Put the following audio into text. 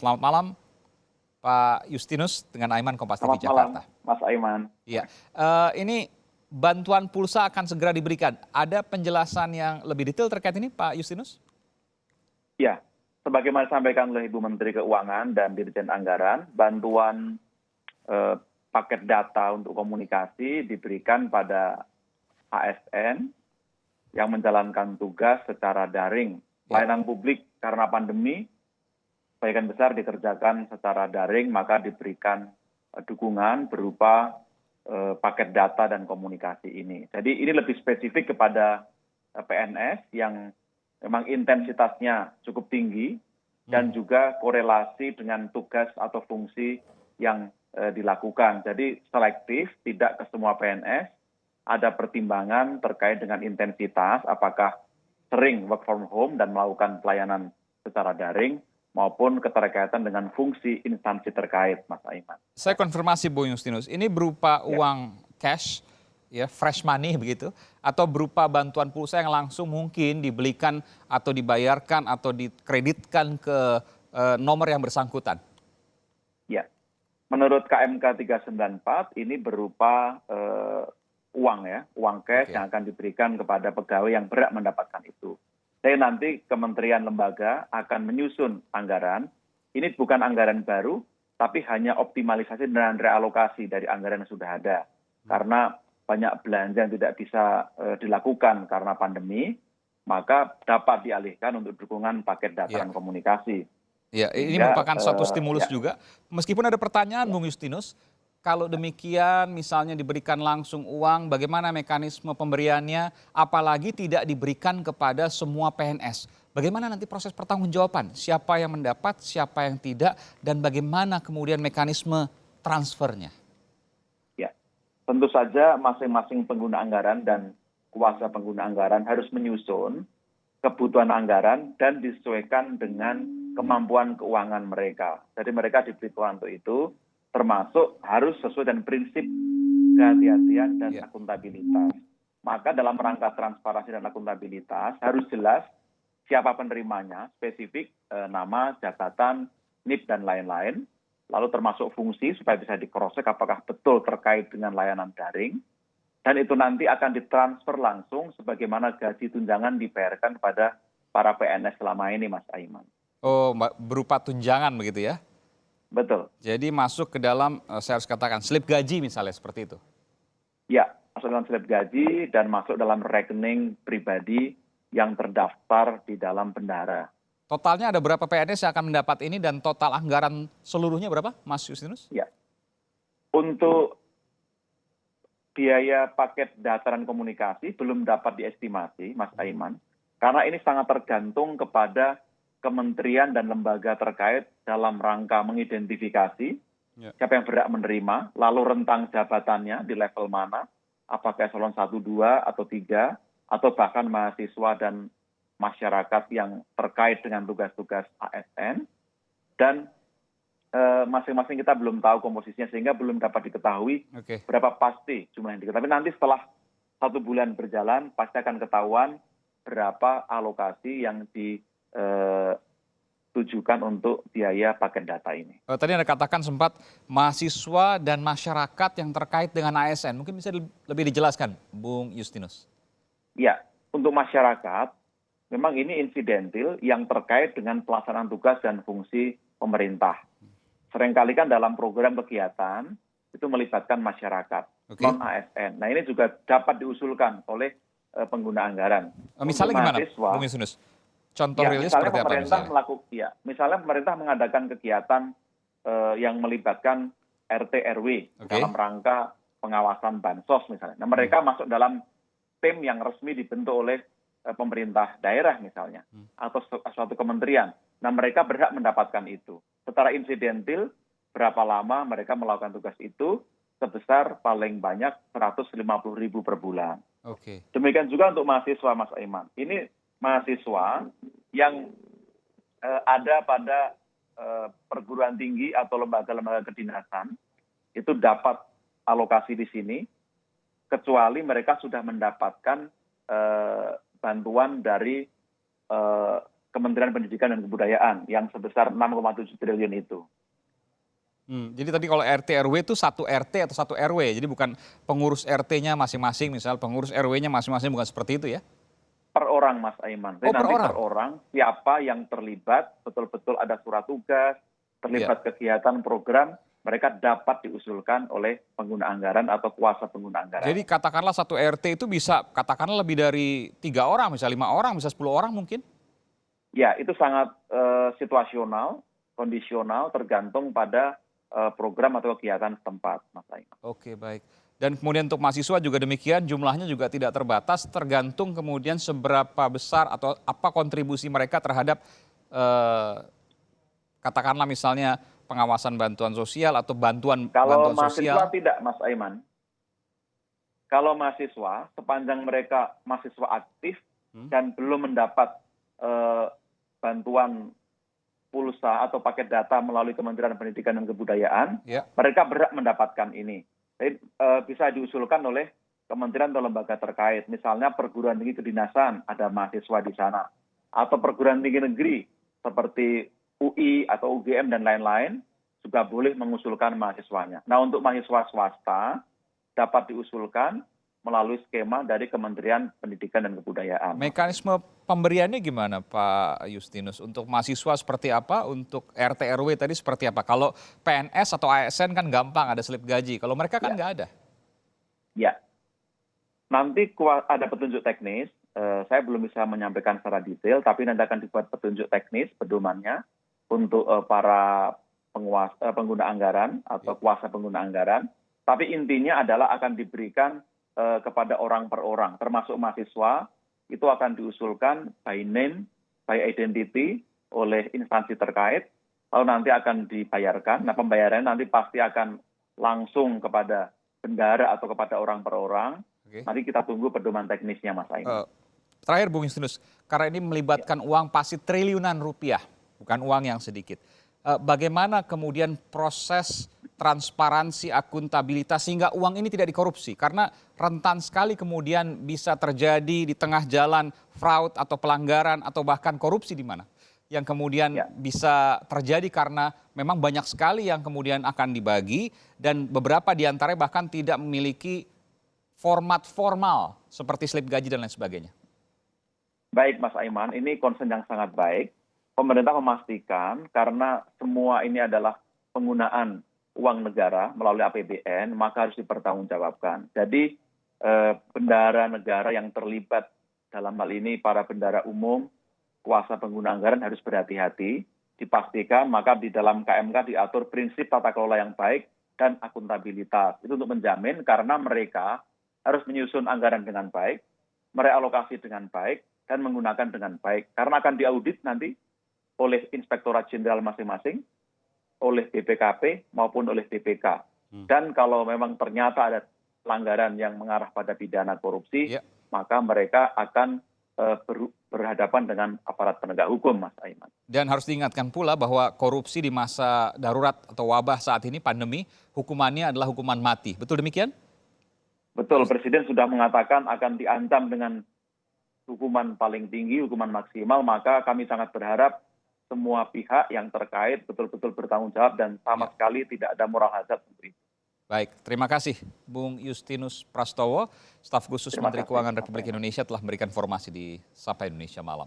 Selamat malam Pak Justinus dengan Aiman Kompas TV Selamat malam, Jakarta. Mas Aiman. Iya, ini bantuan pulsa akan segera diberikan. Ada penjelasan yang lebih detail terkait ini Pak Justinus? Ya, sebagaimana disampaikan oleh Ibu Menteri Keuangan dan Dirjen Anggaran, bantuan paket data untuk komunikasi diberikan pada ASN yang menjalankan tugas secara daring. Pelayanan publik karena pandemi, sebagian besar dikerjakan secara daring, maka diberikan dukungan berupa paket data dan komunikasi ini. Jadi ini lebih spesifik kepada PNS yang memang intensitasnya cukup tinggi dan juga korelasi dengan tugas atau fungsi yang dilakukan. Jadi selektif, tidak ke semua PNS, ada pertimbangan terkait dengan intensitas, apakah sering work from home dan melakukan pelayanan secara daring, maupun keterkaitan dengan fungsi instansi terkait, Mas Aiman. Saya konfirmasi Bu Justinus, ini berupa uang cash, ya fresh money begitu, atau berupa bantuan pulsa yang langsung mungkin dibelikan atau dibayarkan atau dikreditkan ke nomor yang bersangkutan? Ya, menurut KMK 394 ini berupa uang ya, uang cash yang akan diberikan kepada pegawai yang berhak mendapatkan itu. Jadi nanti kementerian lembaga akan menyusun anggaran. Ini bukan anggaran baru, tapi hanya optimalisasi dan realokasi dari anggaran yang sudah ada. Karena banyak belanja yang tidak bisa dilakukan karena pandemi, maka dapat dialihkan untuk dukungan paket data dan komunikasi. Ya, ini merupakan suatu stimulus juga. Meskipun ada pertanyaan, Bung Justinus, kalau demikian misalnya diberikan langsung uang, bagaimana mekanisme pemberiannya, apalagi tidak diberikan kepada semua PNS. Bagaimana nanti proses pertanggungjawaban, siapa yang mendapat, siapa yang tidak, dan bagaimana kemudian mekanisme transfernya? Ya, tentu saja masing-masing pengguna anggaran dan kuasa pengguna anggaran harus menyusun kebutuhan anggaran dan disesuaikan dengan kemampuan keuangan mereka. Jadi mereka diberi untuk itu, termasuk harus sesuai dengan prinsip kehati-hatian dan akuntabilitas. Maka dalam rangka transparansi dan akuntabilitas harus jelas siapa penerimanya, spesifik nama, jabatan, NIP dan lain-lain. Lalu termasuk fungsi supaya bisa di-cross-check apakah betul terkait dengan layanan daring. Dan itu nanti akan ditransfer langsung sebagaimana gaji tunjangan dibayarkan kepada para PNS selama ini, Mas Aiman. Oh, berupa tunjangan begitu ya? Betul. Jadi masuk ke dalam, saya harus katakan, slip gaji misalnya seperti itu? Ya, masuk dalam slip gaji dan masuk dalam rekening pribadi yang terdaftar di dalam bendahara. Totalnya ada berapa PNS yang akan mendapat ini dan total anggaran seluruhnya berapa, Mas Justinus? Ya, untuk biaya paket data dan komunikasi belum dapat diestimasi, Mas Aiman, karena ini sangat tergantung kepada kementerian dan lembaga terkait dalam rangka mengidentifikasi siapa yang berhak menerima, lalu rentang jabatannya di level mana, apakah eselon 1, 2, atau 3, atau bahkan mahasiswa dan masyarakat yang terkait dengan tugas-tugas ASN, dan masing-masing kita belum tahu komposisinya sehingga belum dapat diketahui berapa pasti jumlah yang diketahui. Tapi nanti setelah 1 bulan berjalan pasti akan ketahuan berapa alokasi yang ditujukan untuk biaya paket data ini. Tadi Anda katakan sempat mahasiswa dan masyarakat yang terkait dengan ASN. Mungkin bisa lebih dijelaskan, Bung Justinus. Ya, untuk masyarakat memang ini insidentil yang terkait dengan pelaksanaan tugas dan fungsi pemerintah. Seringkali kan dalam program kegiatan itu melibatkan masyarakat, non-ASN. Nah ini juga dapat diusulkan oleh pengguna anggaran. Misalnya gimana, Bung Justinus? Contoh ya, realnya seperti apa misalnya? Misalnya pemerintah mengadakan kegiatan yang melibatkan RT RW dalam rangka pengawasan bansos misalnya. Nah mereka masuk dalam tim yang resmi dibentuk oleh pemerintah daerah misalnya, atau suatu kementerian. Nah mereka berhak mendapatkan itu. Secara insidentil, berapa lama mereka melakukan tugas itu, sebesar paling banyak 150.000 per bulan. Demikian juga untuk mahasiswa, Mas Aiman. Ini mahasiswa yang ada pada perguruan tinggi atau lembaga-lembaga kedinasan, itu dapat alokasi di sini, kecuali mereka sudah mendapatkan bantuan dari Kementerian Pendidikan dan Kebudayaan yang sebesar 6,7 triliun itu. Jadi tadi kalau RT RW itu satu RT atau satu RW, jadi bukan pengurus RT-nya masing-masing, misal pengurus RW-nya masing-masing, bukan seperti itu ya? Per orang, Mas Aiman. Jadi Oh, per nanti orang? per orang siapa yang terlibat, betul-betul ada surat tugas, Iya. terlibat kegiatan program, mereka dapat diusulkan oleh pengguna anggaran atau kuasa pengguna anggaran. Jadi katakanlah satu RT itu bisa katakanlah lebih dari 3 orang, bisa 5 orang, bisa 10 orang mungkin? Ya, itu sangat situasional, kondisional, tergantung pada program atau kegiatan setempat, Mas Aiman. Oke, baik. Dan kemudian untuk mahasiswa juga demikian, jumlahnya juga tidak terbatas, tergantung kemudian seberapa besar atau apa kontribusi mereka terhadap katakanlah misalnya pengawasan bantuan sosial atau bantuan Kalau bantuan mahasiswa sosial. tidak, Mas Aiman. Kalau mahasiswa, sepanjang mereka mahasiswa aktif dan belum mendapat bantuan pulsa atau paket data melalui Kementerian Pendidikan dan Kebudayaan, Ya. mereka berhak mendapatkan ini. Jadi bisa diusulkan oleh kementerian atau lembaga terkait. Misalnya perguruan tinggi kedinasan, ada mahasiswa di sana. Atau perguruan tinggi negeri seperti UI atau UGM dan lain-lain juga boleh mengusulkan mahasiswanya. Nah, untuk mahasiswa swasta dapat diusulkan melalui skema dari Kementerian Pendidikan dan Kebudayaan. Mekanisme pemberiannya gimana Pak Justinus? Untuk mahasiswa seperti apa? Untuk RT RW tadi seperti apa? Kalau PNS atau ASN kan gampang ada slip gaji. Kalau mereka kan Ya. nggak ada. Ya, nanti ada petunjuk teknis. Saya belum bisa menyampaikan secara detail, tapi nanti akan dibuat petunjuk teknis pedomannya untuk para pengguna anggaran atau kuasa pengguna anggaran. Tapi intinya adalah akan diberikan kepada orang per orang, termasuk mahasiswa, itu akan diusulkan by name, by identity oleh instansi terkait, lalu nanti akan dibayarkan. Nah, pembayarannya nanti pasti akan langsung kepada bendahara atau kepada orang per orang. Oke. Nanti kita tunggu pedoman teknisnya, Mas Aiman. Terakhir Bung Justinus, karena ini melibatkan uang pasti triliunan rupiah, bukan uang yang sedikit. Bagaimana kemudian proses transparansi, akuntabilitas sehingga uang ini tidak dikorupsi? Karena rentan sekali kemudian bisa terjadi di tengah jalan fraud atau pelanggaran atau bahkan korupsi di mana? Yang kemudian bisa terjadi karena memang banyak sekali yang kemudian akan dibagi dan beberapa diantaranya bahkan tidak memiliki format formal seperti slip gaji dan lain sebagainya. Baik, Mas Aiman, ini concern yang sangat baik. Pemerintah memastikan karena semua ini adalah penggunaan uang negara melalui APBN, maka harus dipertanggungjawabkan. Jadi bendahara negara yang terlibat dalam hal ini para bendahara umum, kuasa pengguna anggaran harus berhati-hati, dipastikan maka di dalam KMK diatur prinsip tata kelola yang baik dan akuntabilitas. Itu untuk menjamin karena mereka harus menyusun anggaran dengan baik, merealokasi dengan baik, dan menggunakan dengan baik. Karena akan diaudit nanti oleh Inspektorat Jenderal masing-masing, oleh BPKP maupun oleh BPK. Dan kalau memang ternyata ada pelanggaran yang mengarah pada pidana korupsi, maka mereka akan berhadapan dengan aparat penegak hukum, Mas Aiman. Dan harus diingatkan pula bahwa korupsi di masa darurat atau wabah saat ini, pandemi, hukumannya adalah hukuman mati. Betul demikian? Betul, Presiden sudah mengatakan akan diancam dengan hukuman paling tinggi, hukuman maksimal, maka kami sangat berharap semua pihak yang terkait betul-betul bertanggung jawab dan sama sekali tidak ada moral hazard untuk itu. Baik, terima kasih Bung Justinus Prastowo, staf khusus Menteri Keuangan Republik Indonesia telah memberikan informasi di Sapa Indonesia Malam.